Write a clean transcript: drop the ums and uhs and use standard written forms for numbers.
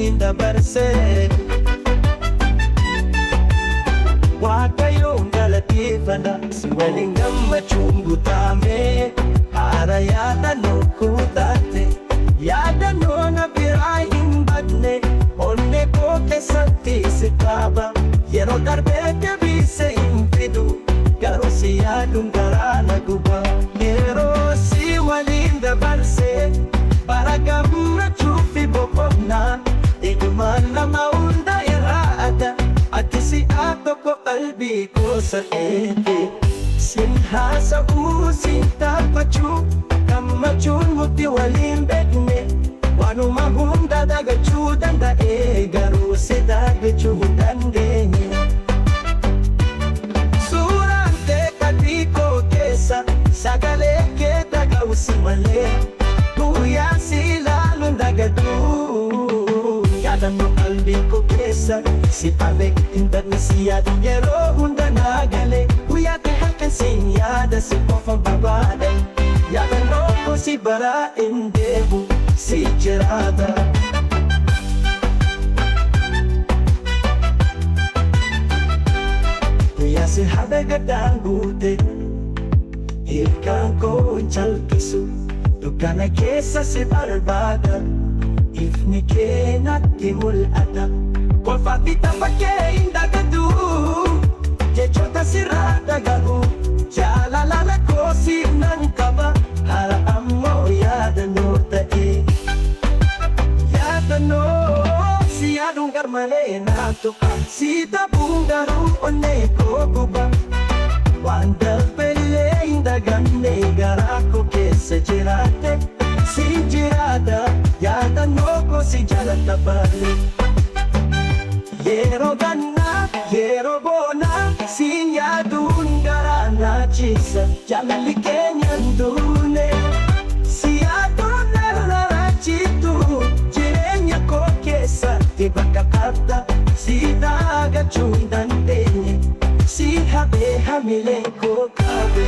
waliin dabarsee Waaqayyoon galateeffadha si waliin gammachuun guutamee haara yaadannoo kutaate yaadannoo na biraa hin badne onnee koo keessatti si qaba yeroo darbee deebisee hin fidu garuu si yaaduun garaa na guba yeroo si waliin dabarsee bara gammachuu fi boqonnaa dhugumaan nama hunda irraata ati si'a tokko qalbii koo sa'eete sin haasa'uu sin taphachuu gammachuun nuti waliin beekne waanuma hunda dagachuu danda'e garuu si dagachuu hin dandeenye suuraan teekadii koo keessa sagalee kee dhaga'u si malee guyyaa si ilaaluun dagaduu yaadannoo qalbii koo keessa si dhabe hin badne si yaadu yeroo hunda naagalee guyyaa kee halkan siin yaada si qofa barbaada yaadannoo koo si baraa hin deebu si jiraata guyyaa si haadha gaddaan guute ilkaan koo hin chalqisu dukkana keessa si barbaada ifni kee natti mul'ata kolfaa fi tapha kee hin dagatu jechoota sirraa dhaga'u jaalala koo siif nan qaba haala ammoo yaadannoo ta'e yaadannoo si yaaduun garmalee naan tuqa si taphuun garuu onnee koo guba waan darbellee hin daganne garaa koo keessa jiraate si jiraata yaadannoo koo si jaalata baale yeroo gannaa yeroo boonaa si yaaduun garaa naachisa jaalalli keenyan duune si yaaduun narraachitu jireenya koo keessatti bakka qabda si daagachuu hin dandeenye si habee hamilee koo qabe